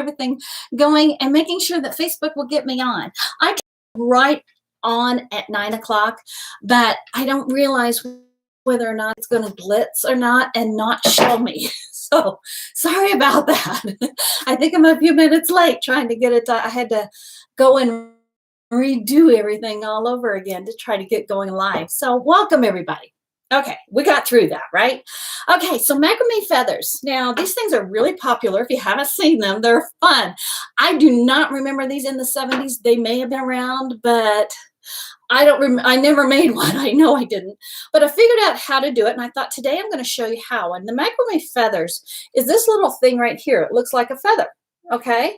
everything going and making sure that Facebook will get me on. I get right on at 9 o'clock, but I don't realize whether or not it's going to blitz or not and not show me. So sorry about that. I think I'm a few minutes late trying to get it. I had to go and redo everything all over again to try to get going live. So welcome everybody. Okay, we got through that, right? Okay, so macrame feathers. Now, these things are really popular. If you haven't seen them, they're fun. I do not remember these in the 70s. They may have been around, but I never made one. I know I didn't. But I figured out how to do it, and I thought today I'm going to show you how. And the macrame feathers is this little thing right here. It looks like a feather. Okay,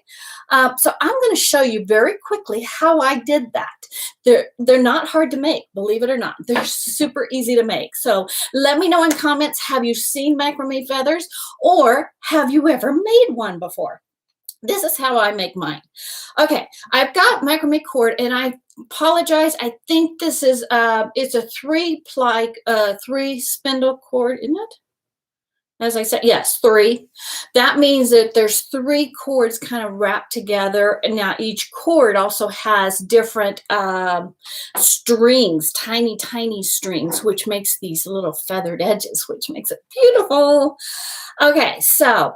so I'm going to show you very quickly how I did that. They're not hard to make, believe it or not. They're super easy to make. So let me know in comments, have you seen macrame feathers or have you ever made one before? This is how I make mine. Okay, I've got macrame cord, and I apologize. I think this is it's a 3-ply, 3-spindle cord, isn't it? As I said, yes, 3. That means that there's 3 cords kind of wrapped together. And now each cord also has different strings, tiny, tiny strings, which makes these little feathered edges, which makes it beautiful. Okay, so,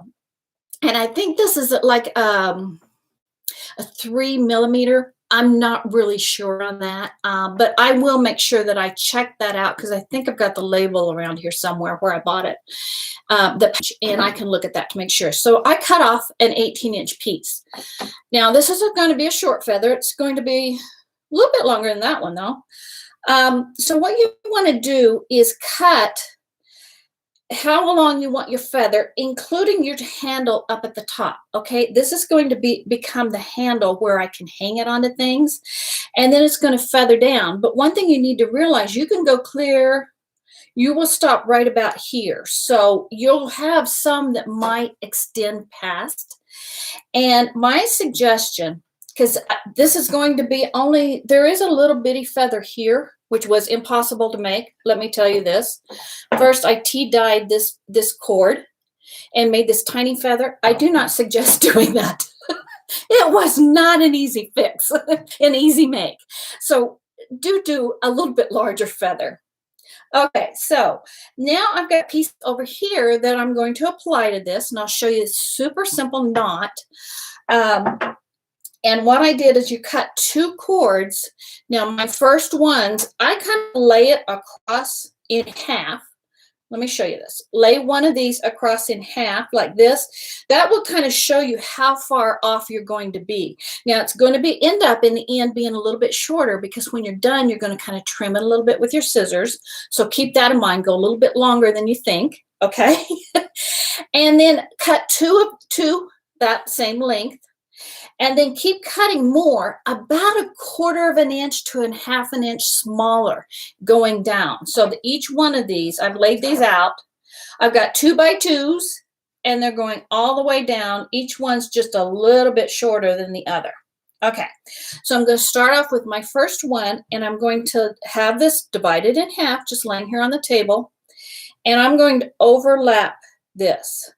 and I think this is like a 3 millimeter. I'm not really sure on that, but I will make sure that I check that out because I think I've got the label around here somewhere where I bought it. And I can look at that to make sure. So I cut off an 18-inch piece. Now this isn't going to be a short feather. It's going to be a little bit longer than that one though. So what you want to do is cut how long you want your feather, including your handle up at the top. Okay, this is going to become the handle where I can hang it onto things, and then it's going to feather down. But one thing you need to realize, you can go clear. You will stop right about here. So you'll have some that might extend past. And my suggestion, because this is going to be only, there is a little bitty feather here, which was impossible to make. Let me tell you this. First, I tea-dyed this cord and made this tiny feather. I do not suggest doing that. It was not an easy fix, an easy make. So do a little bit larger feather. Okay, so now I've got a piece over here that I'm going to apply to this, and I'll show you a super simple knot. And what I did is you cut 2 cords. Now my first ones, I kind of lay it across in half. Let me show you this. Lay one of these across in half like this. That will kind of show you how far off you're going to be. Now it's going to end up in the end being a little bit shorter because when you're done, you're going to kind of trim it a little bit with your scissors. So keep that in mind. Go a little bit longer than you think. Okay. And then cut two that same length. And then keep cutting more, about 1/4 of an inch to 1/2 an inch smaller going down. So that each one of these, I've laid these out. I've got 2x2s, and they're going all the way down. Each one's just a little bit shorter than the other. Okay, so I'm going to start off with my first one, and I'm going to have this divided in half, just laying here on the table. And I'm going to overlap this.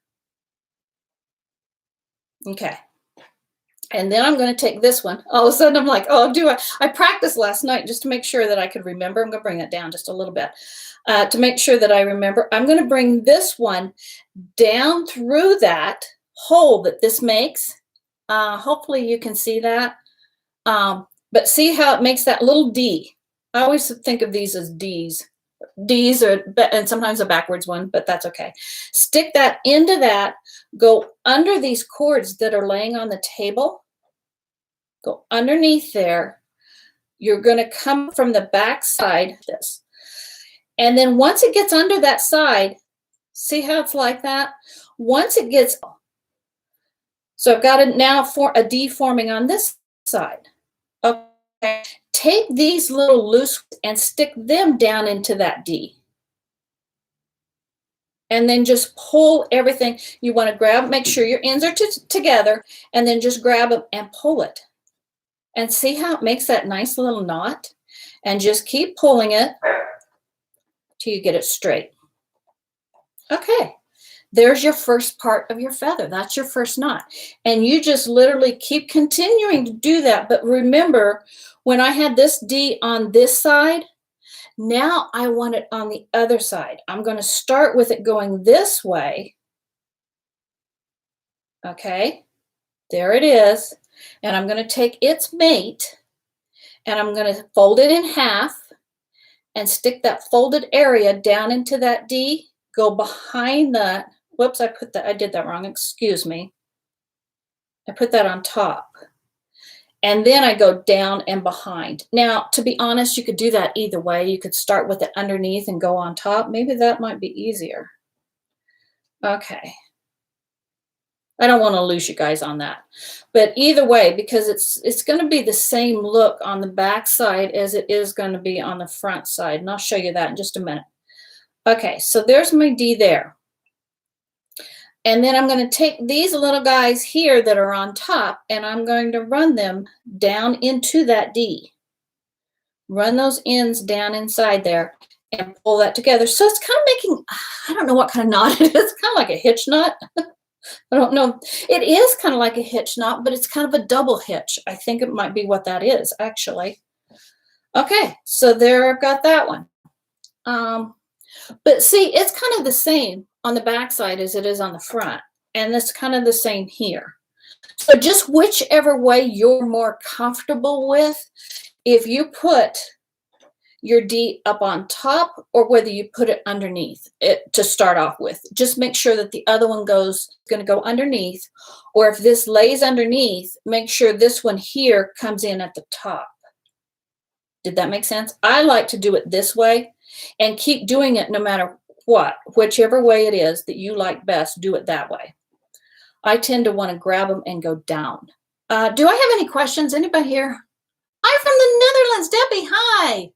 Okay. And then I'm going to take this one. All of a sudden, I'm like, oh, I practiced last night just to make sure that I could remember. I'm going to bring it down just a little bit to make sure that I remember. I'm going to bring this one down through that hole that this makes. Hopefully you can see that. But see how it makes that little D. I always think of these as Ds. D's and sometimes a backwards one, but that's okay. Stick that into that, go under these cords that are laying on the table, go underneath there. You're going to come from the back side, this. And then once it gets under that side, see how it's like that? Once it gets, so I've got it now for a D forming on this side. Okay. Take these little loose and stick them down into that D. And then just pull everything. You want to grab, make sure your ends are together, and then just grab them and pull it. And see how it makes that nice little knot? And just keep pulling it till you get it straight. Okay, There's your first part of your feather. That's your first knot. And you just literally keep continuing to do that. But remember, when I had this D on this side, now I want it on the other side. I'm going to start with it going this way. Okay, there it is. And I'm going to take its mate and I'm going to fold it in half and stick that folded area down into that D, go behind that. Whoops, I did that wrong. Excuse me. I put that on top. And then I go down and behind. Now, to be honest, you could do that either way. You could start with it underneath and go on top. Maybe that might be easier. Okay. I don't want to lose you guys on that. But either way, because it's going to be the same look on the back side as it is going to be on the front side. And I'll show you that in just a minute. Okay, so there's my D there. And then I'm going to take these little guys here that are on top and I'm going to run them down into that D. Run those ends down inside there and pull that together. So it's kind of making, I don't know what kind of knot it is. It's kind of like a hitch knot. I don't know. It is kind of like a hitch knot, but it's kind of a double hitch. I think it might be what that is, actually. Okay, so there I've got that one. But see, it's kind of the same on the back side as it is on the front. And it's kind of the same here. So just whichever way you're more comfortable with, if you put your D up on top or whether you put it underneath it to start off with, just make sure that the other one going to go underneath, or if this lays underneath, make sure this one here comes in at the top. Did that make sense? I like to do it this way and keep doing it no matter what, whichever way it is that you like best, do it that way. I tend to want to grab them and go down. Do I have any questions? Anybody here? Hi from the Netherlands, Debbie, hi.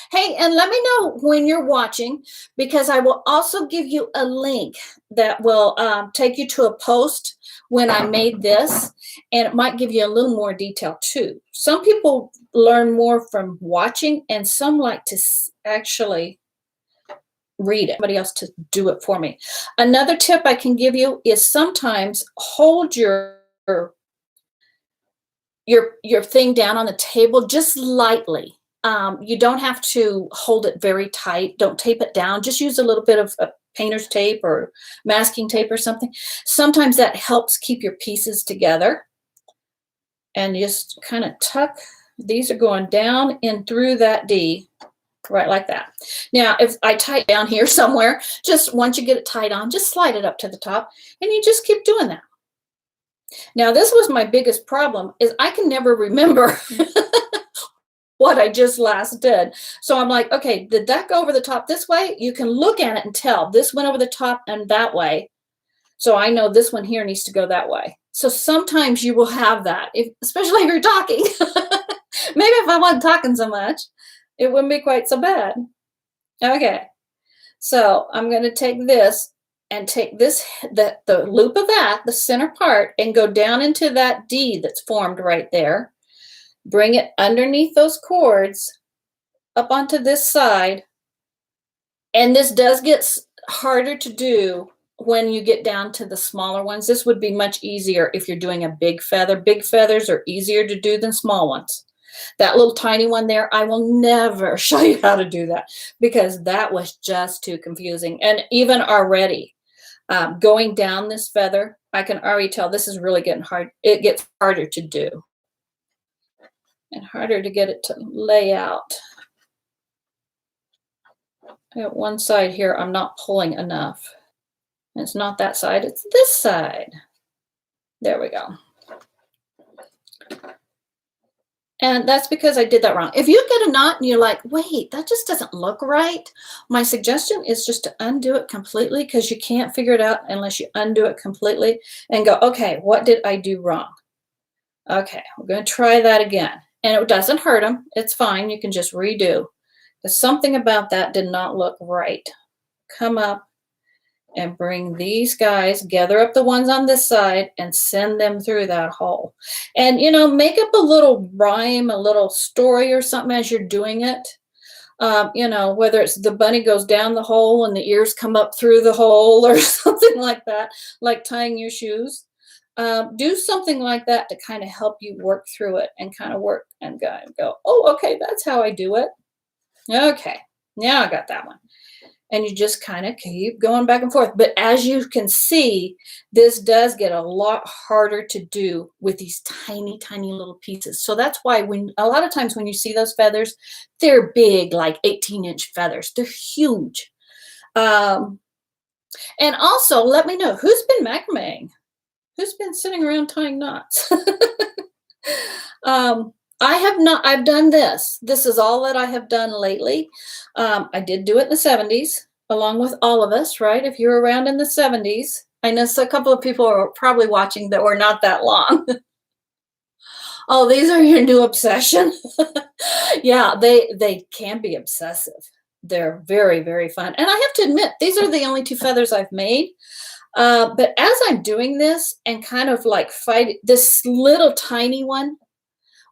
Hey, and let me know when you're watching, because I will also give you a link that will take you to a post when I made this, and it might give you a little more detail too. Some people learn more from watching, and some like to actually read it. Somebody else to do it for me. Another tip I can give you is sometimes hold your thing down on the table just lightly. You don't have to hold it very tight. Don't tape it down. Just use a little bit of painter's tape or masking tape or something. Sometimes that helps keep your pieces together. And just kind of tuck. These are going down in through that D, right like that. Now, if I tie it down here somewhere, just once you get it tied on, just slide it up to the top, and you just keep doing that. Now, this was my biggest problem, is I can never remember what I just last did. So I'm like, okay, did that go over the top this way? You can look at it and tell this went over the top and that way. So I know this one here needs to go that way. So sometimes you will have that, especially if you're talking. Maybe if I wasn't talking so much, it wouldn't be quite so bad. Okay, so I'm going to take this and take this, the loop of that, the center part, and go down into that D that's formed right there. Bring it underneath those cords up onto this side. And this does get harder to do when you get down to the smaller ones. This would be much easier if you're doing a big feather. Big feathers are easier to do than small ones. That little tiny one there, I will never show you how to do that because that was just too confusing. And even already going down this feather, I can already tell this is really getting hard. It gets harder to do. And harder to get it to lay out. At one side here, I'm not pulling enough. It's not that side, it's this side. There we go. And that's because I did that wrong. If you get a knot and you're like, wait, that just doesn't look right, my suggestion is just to undo it completely, because you can't figure it out unless you undo it completely and go, okay, what did I do wrong? Okay, we're going to try that again. And it doesn't hurt them. It's fine. You can just redo. But something about that did not look right. Come up and bring these guys, gather up the ones on this side and send them through that hole. And, you know, make up a little rhyme, a little story or something as you're doing it. You know, whether it's the bunny goes down the hole and the ears come up through the hole or something like that, like tying your shoes. Do something like that to kind of help you work through it and kind of work and go, oh, okay, that's how I do it. Okay, now I got that one. And you just kind of keep going back and forth. But as you can see, this does get a lot harder to do with these tiny, tiny little pieces. So that's why when a lot of times when you see those feathers, they're big, like 18-inch feathers. They're huge. Um, and also let me know who's been macrameing? Who's been sitting around tying knots? um, I have not, I've done this. This is all that I have done lately. I did do it in the 70s, along with all of us, right? If you're around in the 70s, I know a couple of people are probably watching that were not that long. Oh, these are your new obsession. Yeah, they can be obsessive. They're very, very fun. And I have to admit, these are the only two feathers I've made. But as I'm doing this and kind of like fight this little tiny one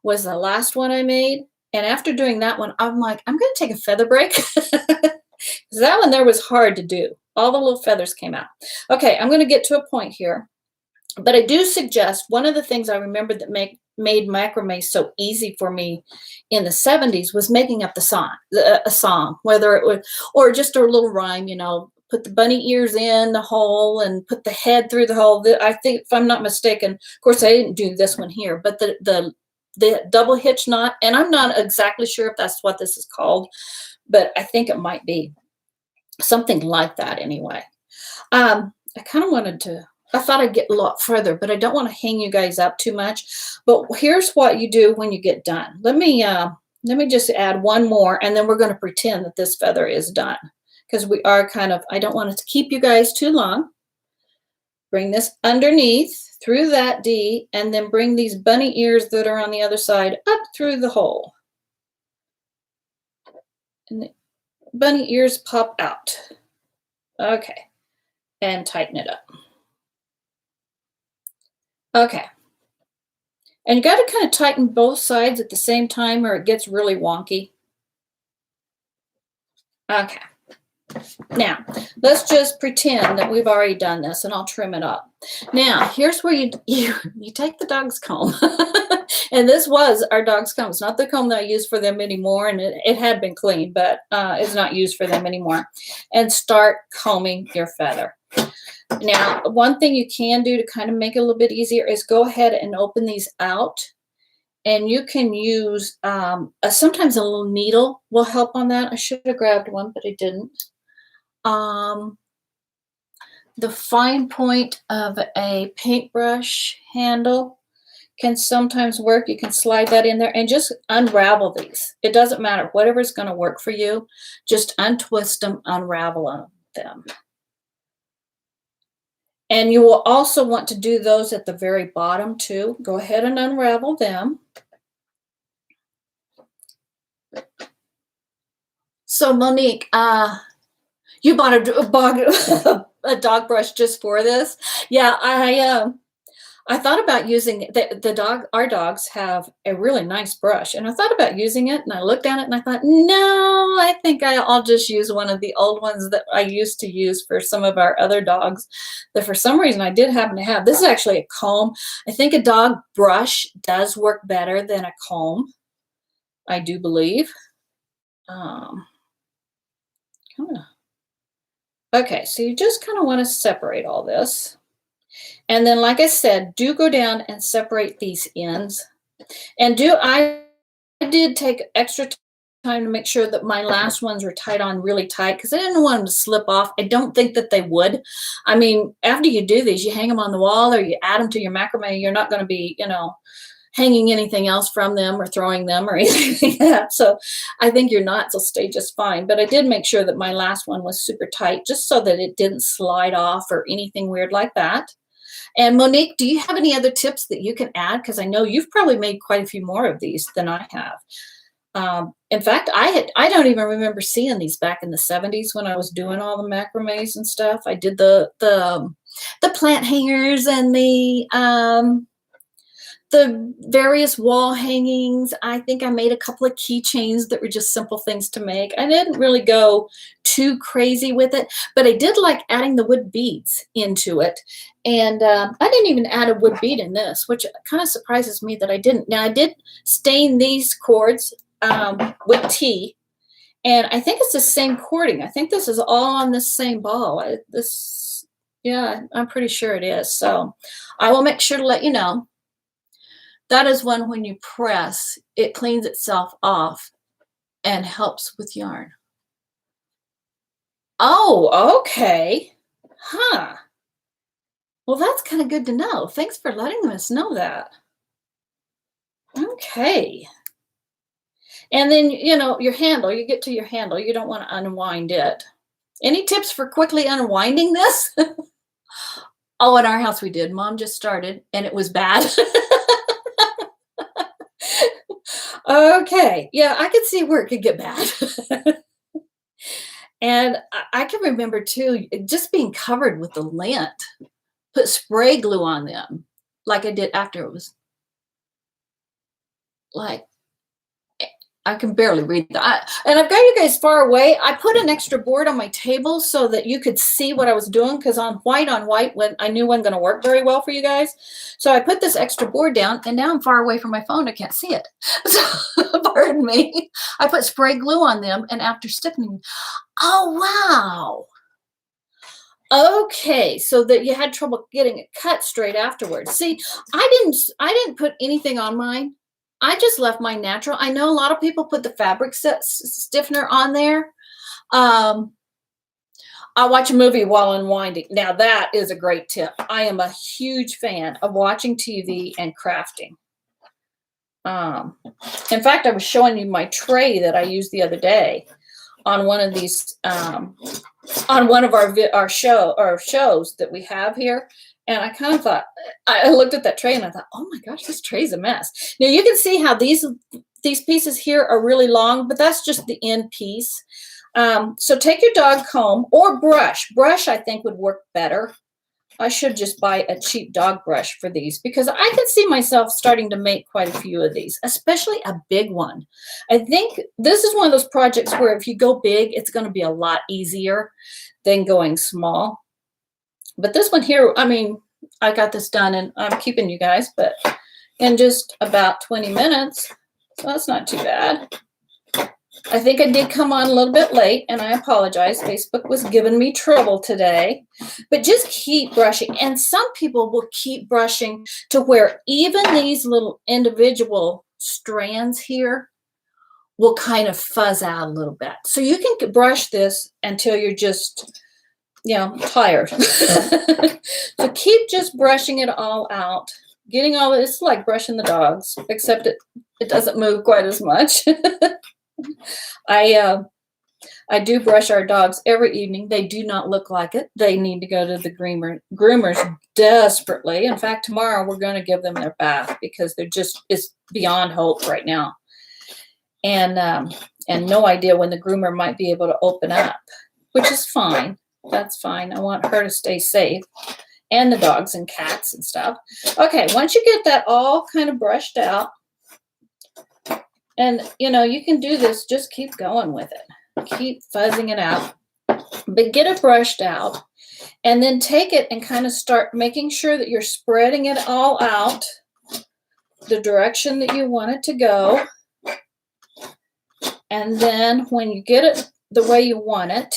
was the last one I made. And after doing that one, I'm like, I'm going to take a feather break. Because that one there was hard to do. All the little feathers came out. Okay, I'm going to get to a point here. But I do suggest one of the things I remember that made macrame so easy for me in the 70s was making up a song, whether it would, or just a little rhyme, you know, put the bunny ears in the hole and put the head through the hole. I think, if I'm not mistaken, of course, I didn't do this one here, but the double hitch knot, and I'm not exactly sure if that's what this is called, but I think it might be something like that anyway. I kind of wanted to, I thought I'd get a lot further, but I don't want to hang you guys up too much. But here's what you do when you get done. Let me just add one more, and then we're going to pretend that this feather is done, because we are kind of, I don't want it to keep you guys too long. Bring this underneath through that D, and then bring these bunny ears that are on the other side up through the hole. And the bunny ears pop out. Okay. And tighten it up. Okay. And you got to kind of tighten both sides at the same time or it gets really wonky. Okay. Now, let's just pretend that we've already done this, and I'll trim it up. Now, here's where you take the dog's comb. And this was our dog's comb. It's not the comb that I use for them anymore, and it had been cleaned, but it's not used for them anymore. And start combing your feather. Now, one thing you can do to kind of make it a little bit easier is go ahead and open these out. And you can use, sometimes a little needle will help on that. I should have grabbed one, but I didn't. The fine point of a paintbrush handle can sometimes work. You can slide that in there and just unravel these. It doesn't matter, whatever's going to work for you. Just untwist them, unravel them. And you will also want to do those at the very bottom too. Go ahead and unravel them. So Monique, you bought a dog brush just for this? Yeah, I thought about using our dogs have a really nice brush, and I thought about using it, and I looked at it and I thought, no, I think I'll just use one of the old ones that I used to use for some of our other dogs that for some reason I did happen to have. This is actually a comb. I think a dog brush does work better than a comb, I do believe. Okay, so you just kind of want to separate all this. And then, like I said, do go down and separate these ends. And I did take extra time to make sure that my last ones were tied on really tight because I didn't want them to slip off. I don't think that they would. I mean, after you do these, you hang them on the wall or you add them to your macrame, you're not going to be, hanging anything else from them or throwing them or anything like that. So I think your knots will stay just fine. But I did make sure that my last one was super tight just so that it didn't slide off or anything weird like that. And Monique, do you have any other tips that you can add? Because I know you've probably made quite a few more of these than I have. In fact, I don't even remember seeing these back in the 70s when I was doing all the macrames and stuff. I did the plant hangers and the the various wall hangings. I think I made a couple of keychains that were just simple things to make. I didn't really go too crazy with it, but I did like adding the wood beads into it. And I didn't even add a wood bead in this, which kind of surprises me that I didn't. Now, I did stain these cords with tea, and I think it's the same cording. I think this is all on this same ball. Yeah, I'm pretty sure it is. So I will make sure to let you know. That is when you press, it cleans itself off and helps with yarn. Oh, okay. Huh. Well, that's kind of good to know. Thanks for letting us know that. Okay. And then, your handle, you get to your handle. You don't want to unwind it. Any tips for quickly unwinding this? Oh, in our house we did. Mom just started and it was bad. Okay. Yeah, I could see where it could get bad. And I can remember too, just being covered with the lint. Put spray glue on them like I did after it was like, I can barely read that. And I've got you guys far away. I put an extra board on my table so that you could see what I was doing, because on white, when I knew wasn't going to work very well for you guys. So I put this extra board down, and now I'm far away from my phone. I can't see it. So pardon me. I put spray glue on them, and after stiffening, oh, wow. Okay, so that you had trouble getting it cut straight afterwards. See, I didn't put anything on mine. I just left mine natural. I know a lot of people put the fabric stiffener on there. I watch a movie while unwinding. Now that is a great tip. I am a huge fan of watching TV and crafting. In fact, I was showing you my tray that I used the other day on one of these, on one of our shows that we have here. And I kind of thought, I looked at that tray and I thought, oh my gosh, this tray's a mess. Now you can see how these pieces here are really long, but that's just the end piece. So take your dog comb or brush. Brush, I think, would work better. I should just buy a cheap dog brush for these, because I could see myself starting to make quite a few of these, especially a big one. I think this is one of those projects where if you go big, it's going to be a lot easier than going small. But this one here, I mean, I got this done, and I'm keeping you guys, but in just about 20 minutes. So that's not too bad. I think I did come on a little bit late, and I apologize. Facebook was giving me trouble today. But just keep brushing. And some people will keep brushing to where even these little individual strands here will kind of fuzz out a little bit. So you can brush this until you're just, tired. So keep just brushing it all out. Getting all this, like brushing the dogs, except it doesn't move quite as much. I do brush our dogs every evening. They do not look like it. They need to go to the groomers desperately. In fact, tomorrow we're going to give them their bath, because it's beyond hope right now. And no idea when the groomer might be able to open up, which is fine. That's fine. I want her to stay safe, and the dogs and cats and stuff. Okay, once you get that all kind of brushed out, and you can do this, just keep going with it. Keep fuzzing it out, but get it brushed out, and then take it and kind of start making sure that you're spreading it all out the direction that you want it to go. And then when you get it the way you want it,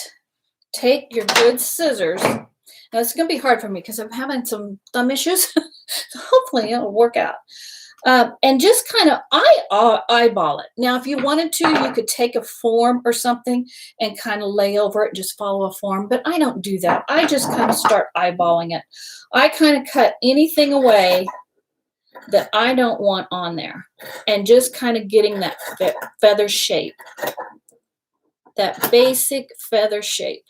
take your good scissors. Now it's going to be hard for me because I'm having some thumb issues. So hopefully it'll work out. And just kind of eyeball it. Now, if you wanted to, you could take a form or something and kind of lay over it and just follow a form. But I don't do that. I just kind of start eyeballing it. I kind of cut anything away that I don't want on there, and just kind of getting that feather shape, that basic feather shape.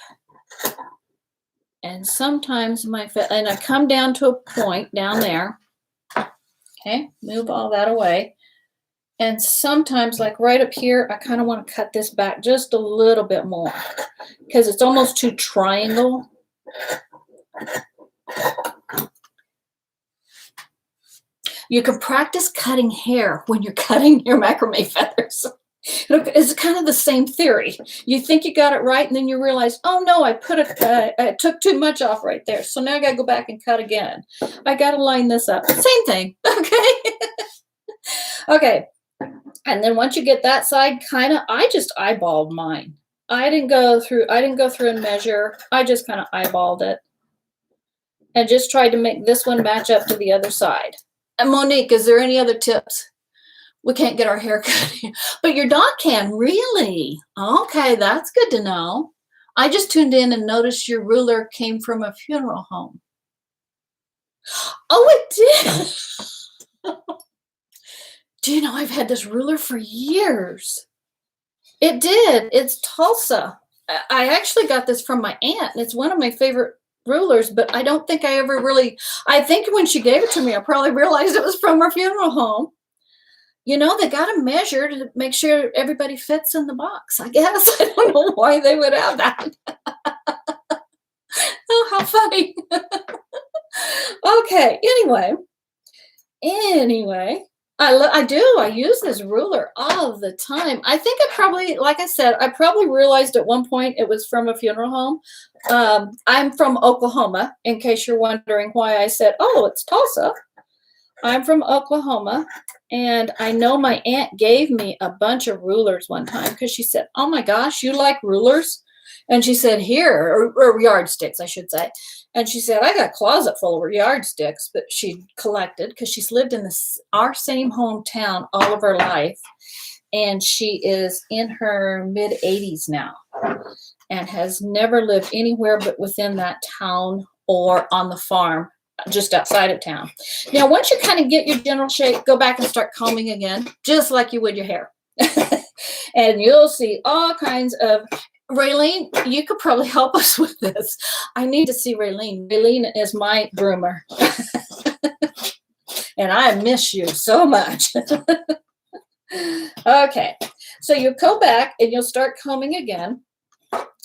And sometimes and I come down to a point down there. Okay, move all that away. And sometimes, like right up here, I kind of want to cut this back just a little bit more, because it's almost too triangle. You can practice cutting hair when you're cutting your macrame feathers. It's kind of the same theory. You think you got it right, and then you realize, oh no, I took too much off right there. So now I got to go back and cut again. I got to line this up. Same thing. Okay. Okay. And then once you get that side, I just eyeballed mine. I didn't go through and measure. I just kind of eyeballed it and just tried to make this one match up to the other side. And Monique, is there any other tips? We can't get our hair cut, but your dog can, really? Okay, that's good to know. I just tuned in and noticed your ruler came from a funeral home. Oh, it did. Do you know I've had this ruler for years? It did. It's Tulsa. I actually got this from my aunt, and it's one of my favorite rulers, but I don't think I ever really, I think when she gave it to me, I probably realized it was from her funeral home. You know, they got to measure to make sure everybody fits in the box, I guess. I don't know why they would have that. Oh, how funny. Okay, anyway, I use this ruler all the time. I think I probably, like I said, I probably realized at one point it was from a funeral home. I'm from Oklahoma, in case you're wondering why I said, oh, it's Tulsa. I'm from Oklahoma, and I know my aunt gave me a bunch of rulers one time because she said, oh my gosh, you like rulers? And she said, here, or yardsticks, I should say. And she said, I got a closet full of yardsticks that she collected because she's lived in our same hometown all of her life. And she is in her mid-80s now and has never lived anywhere but within that town or on the farm just outside of town. Now, once you kind of get your general shape, go back and start combing again, just like you would your hair. And you'll see all kinds of, Raylene, you could probably help us with this. I need to see Raylene. Raylene is my groomer. And I miss you so much. Okay, so you go back and you'll start combing again,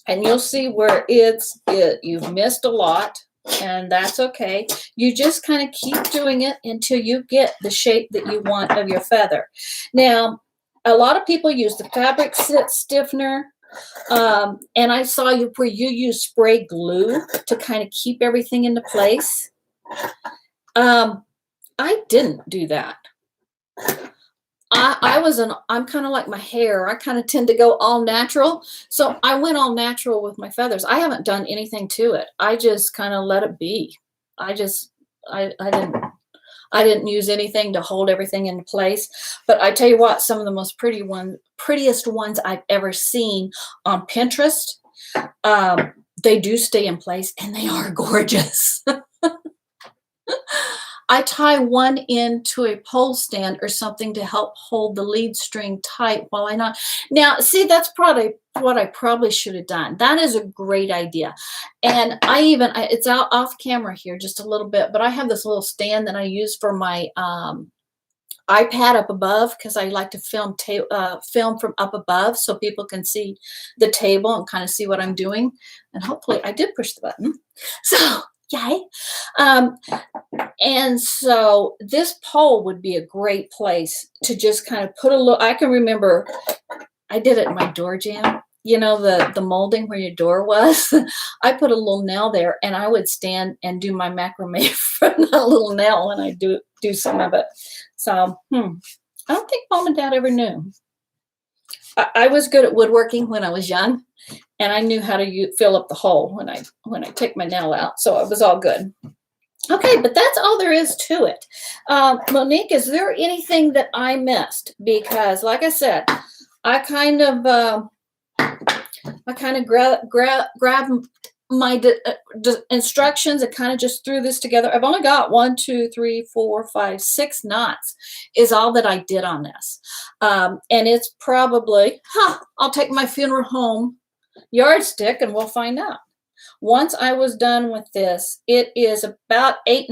and you'll see where you've missed a lot. And that's okay. You just kind of keep doing it until you get the shape that you want of your feather. Now, a lot of people use the fabric stiffener, and I saw where you use spray glue to kind of keep everything into place. I didn't do that. I'm kind of like my hair. I kind of tend to go all natural. So I went all natural with my feathers. I haven't done anything to it. I just kind of let it be. I didn't use anything to hold everything into place. But I tell you what, some of the most prettiest ones I've ever seen on Pinterest, they do stay in place and they are gorgeous. I tie one into a pole stand or something to help hold the lead string tight while I knot. Now, see, that's probably what I probably should have done. That is a great idea. And it's out off camera here just a little bit, but I have this little stand that I use for my iPad up above because I like to film from up above so people can see the table and kind of see what I'm doing. And hopefully I did push the button. So, yay. And so this pole would be a great place to just kind of put a little, I can remember I did it in my door jamb, you know, the molding where your door was. I put a little nail there and I would stand and do my macrame from that little nail and I do some of it. So, I don't think Mom and Dad ever knew. I was good at woodworking when I was young, and I knew how to fill up the hole when I take my nail out. So it was all good. Okay, but that's all there is to it. Monique, is there anything that I missed? Because, like I said, I kind of grabbed my instructions and kind of just threw this together. I've only got 1, 2, 3, 4, 5, 6 knots is all that I did on this. And it's probably, I'll take my funeral home yardstick and we'll find out. Once I was done with this, it is about 8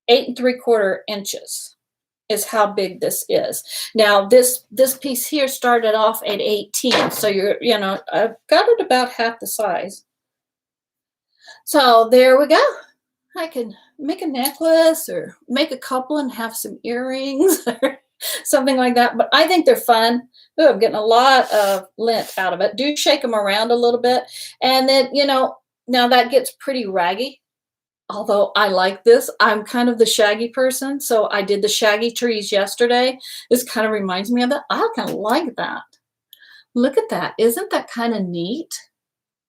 3/4 inches is how big this is. Now this piece here started off at 18, so I've got it about half the size. So there we go. I can make a necklace or make a couple and have some earrings or something like that. But I think they're fun. Ooh, I'm getting a lot of lint out of it. Do shake them around a little bit. And then, now that gets pretty raggy. Although I like this, I'm kind of the shaggy person. So I did the shaggy trees yesterday. This kind of reminds me of that. I kind of like that. Look at that. Isn't that kind of neat?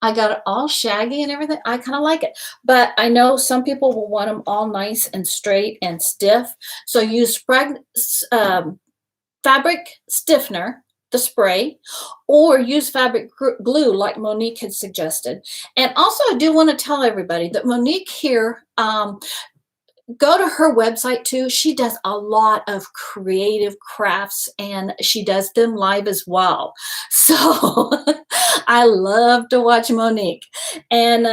I got it all shaggy and everything. I kind of like it. But I know some people will want them all nice and straight and stiff. So use fabric stiffener, the spray, or use fabric glue like Monique had suggested. And also, I do want to tell everybody that Monique here, go to her website too. She does a lot of creative crafts and she does them live as well. So I love to watch Monique. And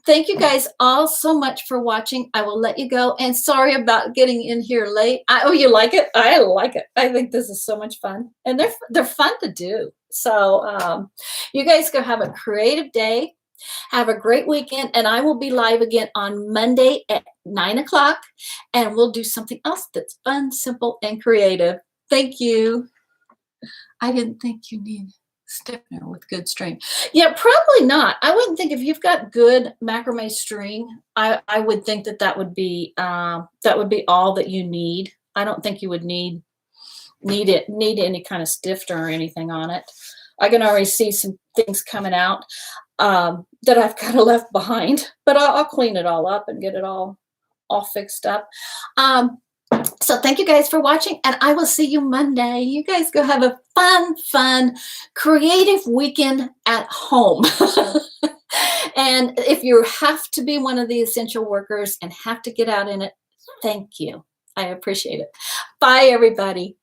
thank you guys all so much for watching. I will let you go. And sorry about getting in here late. Oh, you like it? I like it. I think this is so much fun. And they're fun to do. So you guys go have a creative day. Have a great weekend, and I will be live again on Monday at 9 o'clock, and we'll do something else that's fun, simple, and creative. Thank you. I didn't think you need stiffener with good string. Yeah, probably not. I wouldn't think if you've got good macrame string, I would think that would be all that you need. I don't think you would need any kind of stiffener or anything on it. I can already see some things coming out that I've kind of left behind, but I'll clean it all up and get it all fixed up. So thank you guys for watching, and I will see you Monday. You guys go have a fun, creative weekend at home. And if you have to be one of the essential workers and have to get out in it, thank you. I appreciate it. Bye, everybody.